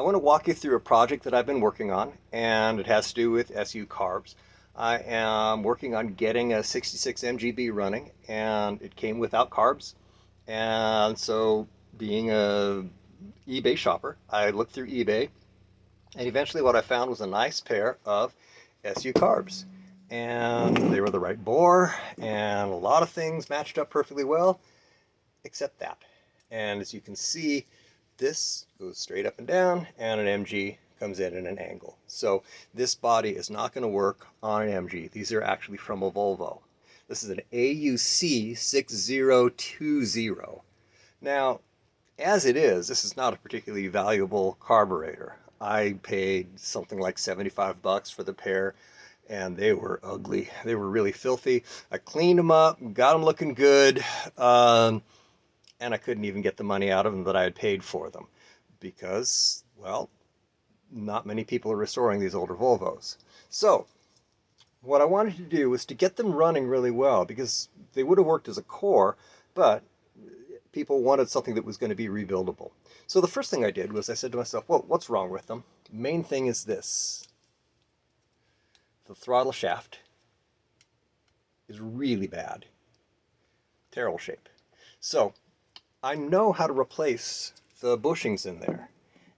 I want to walk you through a project that I've been working on, and it has to do with SU carbs. I am working on getting a 66 mgb running, and it came without carbs. And so, being a eBay shopper, I looked through eBay, and eventually what I found was a nice pair of SU carbs. And they were the right bore, and a lot of things matched up perfectly well, except that. And as you can see, this goes straight up and down, and an MG comes in at an angle. So this body is not going to work on an MG. These are actually from a Volvo. This is an AUC 6020. Now, as it is, this is not a particularly valuable carburetor. I paid something like 75 bucks for the pair, and they were ugly. They were really filthy. I cleaned them up, got them looking good, and I couldn't even get the money out of them that I had paid for them because, well, not many people are restoring these older Volvos. So what I wanted to do was to get them running really well, because they would have worked as a core, but people wanted something that was going to be rebuildable. So the first thing I did was I said to myself, well, what's wrong with them? Main thing is this. The throttle shaft is really bad. Terrible shape. So I know how to replace the bushings in there,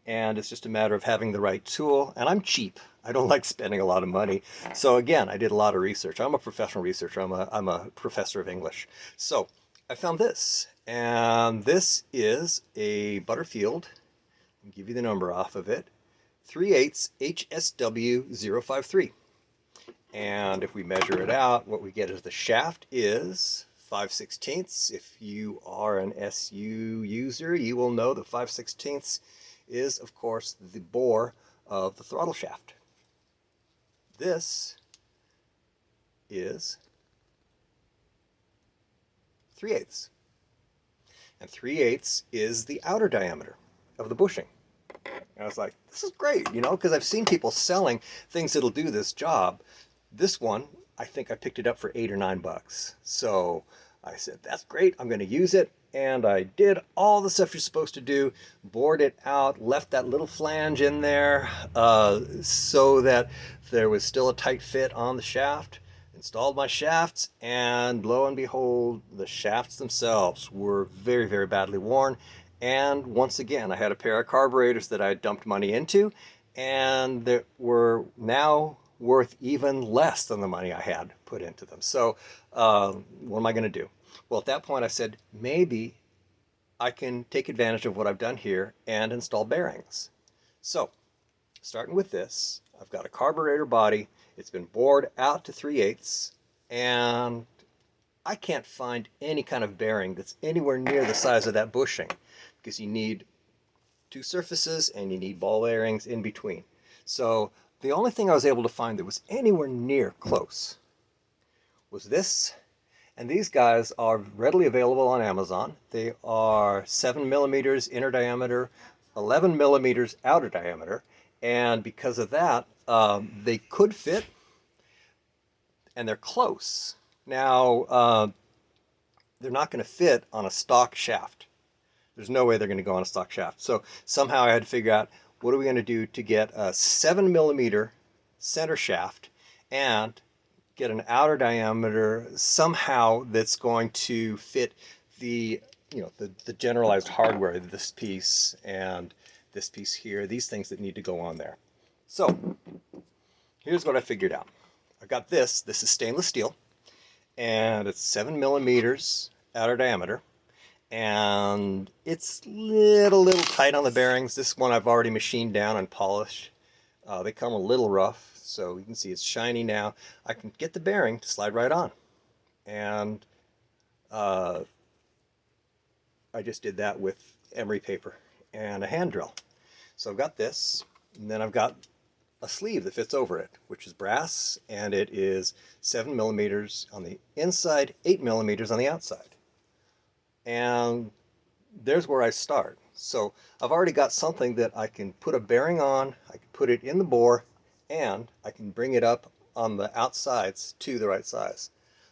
and it's just a matter of having the right tool, and I'm cheap. I don't like spending a lot of money. So again, I did a lot of research. I'm a professional researcher. I'm a professor of English. So I found this, and this is a Butterfield. I'll give you the number off of it. 3/8 HSW053. And if we measure it out, what we get is the shaft is 5/16. If you are an SU user, you will know that 5/16 is, of course, the bore of the throttle shaft. This is 3/8. And 3/8 is the outer diameter of the bushing. And I was like, this is great, because I've seen people selling things that'll do this job. This one, I think I picked it up for 8 or 9 bucks. So I said, that's great, I'm going to use it. And I did all the stuff you're supposed to do, bored it out, left that little flange in there so that there was still a tight fit on the shaft, installed my shafts, and lo and behold, the shafts themselves were very, very badly worn. And once again, I had a pair of carburetors that I had dumped money into, and that were now worth even less than the money I had put into them. So what am I going to do? Well, at that point I said, maybe I can take advantage of what I've done here and install bearings. So starting with this, I've got a carburetor body. It's been bored out to 3/8, and I can't find any kind of bearing that's anywhere near the size of that bushing, because you need 2 surfaces and you need ball bearings in between. So the only thing I was able to find that was anywhere near close was this, and these guys are readily available on Amazon. They are 7 millimeters inner diameter, 11 millimeters outer diameter, and because of that, they could fit, and they're close. Now, they're not going to fit on a stock shaft. There's no way they're going to go on a stock shaft. So somehow I had to figure out, what are we going to do to get a 7 millimeter center shaft and get an outer diameter somehow that's going to fit the generalized hardware, this piece and this piece here, these things that need to go on there. So here's what I figured out. I got this is stainless steel, and it's 7 millimeters outer diameter, and it's a little tight on the bearings. This one I've already machined down and polished. They come a little rough, so you can see it's shiny now. I can get the bearing to slide right on, and I just did that with emery paper and a hand drill. So I've got this, and then I've got a sleeve that fits over it, which is brass, and it is 7 millimeters on the inside, 8 millimeters on the outside. And there's where I start. So I've already got something that I can put a bearing on, I can put it in the bore, and I can bring it up on the outsides to the right size.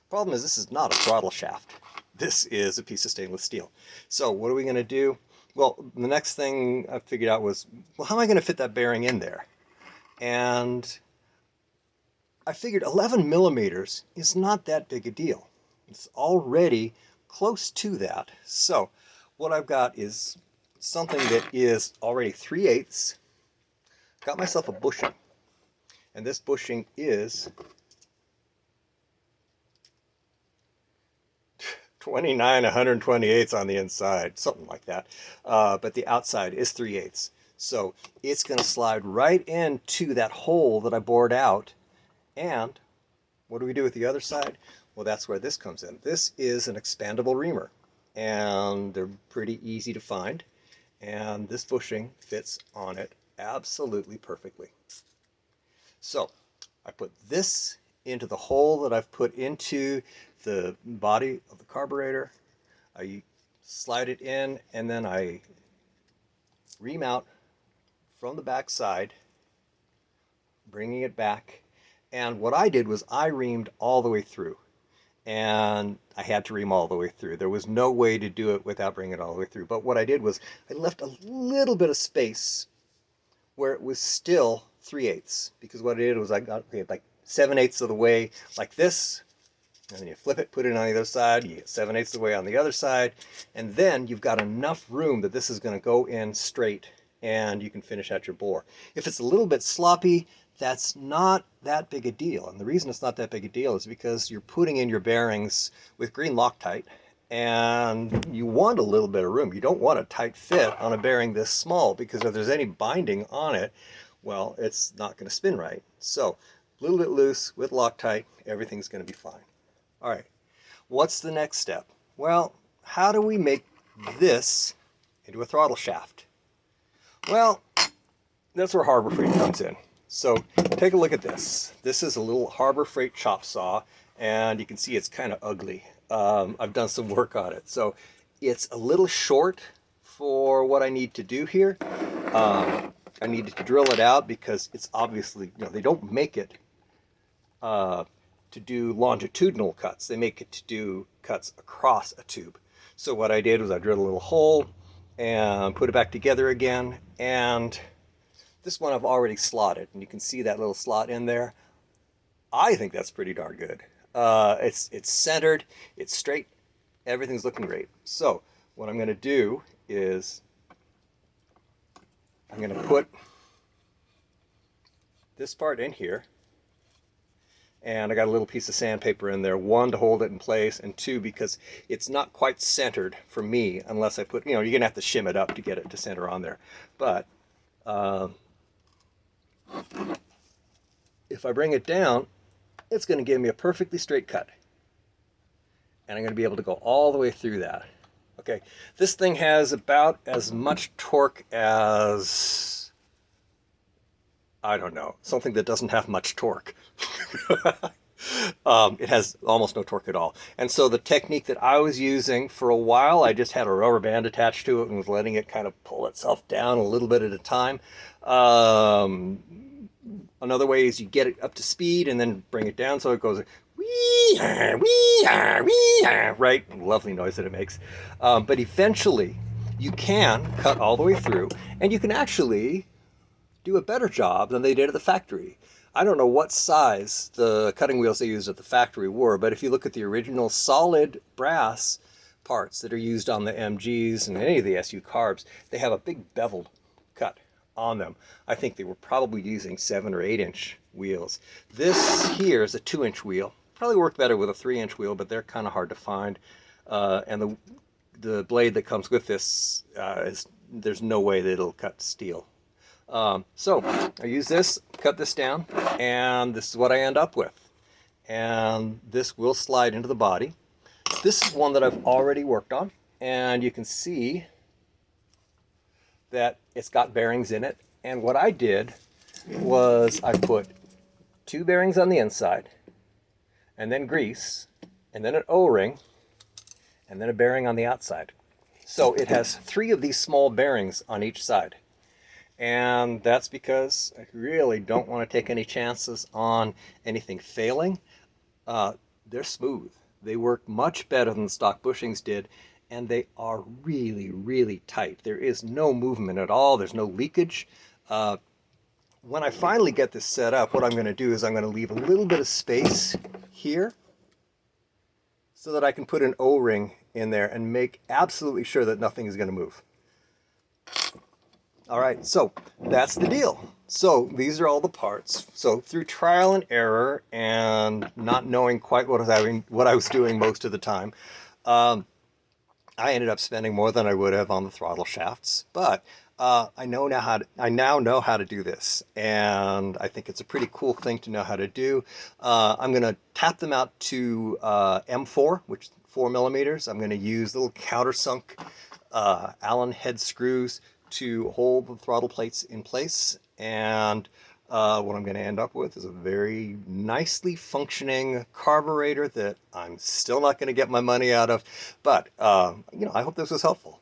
Problem is, this is not a throttle shaft. This is a piece of stainless steel. So what are we going to do? Well, the next thing I figured out was, well, how am I going to fit that bearing in there? And I figured 11 millimeters is not that big a deal. It's already close to that. So what I've got is something that is already 3/8. Got myself a bushing. And this bushing is 29 128ths on the inside, something like that. But the outside is 3/8. So it's going to slide right into that hole that I bored out. And what do we do with the other side? Well, that's where this comes in. This is an expandable reamer, and they're pretty easy to find. And this bushing fits on it absolutely perfectly. So I put this into the hole that I've put into the body of the carburetor. I slide it in, and then I ream out from the back side, bringing it back. And what I did was I reamed all the way through. And I had to ream all the way through. There was no way to do it without bringing it all the way through. But what I did was I left a little bit of space where it was still 3/8, because what I did was I got like 7/8 of the way like this, and then you flip it, put it on the other side, you get 7/8 of the way on the other side, and then you've got enough room that this is going to go in straight and you can finish out your bore. If it's a little bit sloppy, that's not that big a deal. And the reason it's not that big a deal is because you're putting in your bearings with green Loctite, and you want a little bit of room. You don't want a tight fit on a bearing this small, because if there's any binding on it, well, it's not going to spin right. So a little bit loose with Loctite, everything's going to be fine. All right, what's the next step? Well, how do we make this into a throttle shaft? Well, that's where Harbor Freight comes in. So take a look at this. This is a little Harbor Freight chop saw, and you can see it's kind of ugly. I've done some work on it. So it's a little short for what I need to do here. I needed to drill it out because it's obviously, they don't make it to do longitudinal cuts. They make it to do cuts across a tube. So what I did was I drilled a little hole and put it back together again. And this one I've already slotted, and you can see that little slot in there. I think that's pretty darn good. It's centered, it's straight, everything's looking great. So what I'm going to do is I'm going to put this part in here, and I got a little piece of sandpaper in there, one to hold it in place, and two because it's not quite centered for me unless I put, you're gonna have to shim it up to get it to center on there. But if I bring it down, it's going to give me a perfectly straight cut, and I'm going to be able to go all the way through that. Okay, this thing has about as much torque as, I don't know, something that doesn't have much torque. It has almost no torque at all. And so the technique that I was using for a while, I just had a rubber band attached to it and was letting it kind of pull itself down a little bit at a time. Another way is you get it up to speed and then bring it down so it goes wee, wee, wee, right? Lovely noise that it makes. But eventually you can cut all the way through, and you can actually do a better job than they did at the factory. I don't know what size the cutting wheels they used at the factory were, but if you look at the original solid brass parts that are used on the MGs and any of the SU carbs, they have a big beveled cut on them. I think they were probably using 7 or 8 inch wheels. This here is a 2-inch wheel. Probably work better with a 3-inch wheel, but they're kind of hard to find. And the blade that comes with this, there's no way that it'll cut steel. So I use this, cut this down, and this is what I end up with. And this will slide into the body. This is one that I've already worked on, and you can see that it's got bearings in it. And what I did was I put 2 bearings on the inside, and then grease, and then an O-ring, and then a bearing on the outside. So it has 3 of these small bearings on each side. And that's because I really don't want to take any chances on anything failing. They're smooth. They work much better than the stock bushings did. and they are really, really tight. There is no movement at all. There's no leakage. When I finally get this set up, what I'm going to do is I'm going to leave a little bit of space here so that I can put an O-ring in there and make absolutely sure that nothing is going to move. All right, so that's the deal. So these are all the parts. So through trial and error and not knowing quite what I was doing most of the time, I ended up spending more than I would have on the throttle shafts. But I now know how to do this, and I think it's a pretty cool thing to know how to do. I'm going to tap them out to M4, which is 4 millimeters. I'm going to use little countersunk Allen head screws to hold the throttle plates in place, and what I'm going to end up with is a very nicely functioning carburetor that I'm still not going to get my money out of, but I hope this was helpful.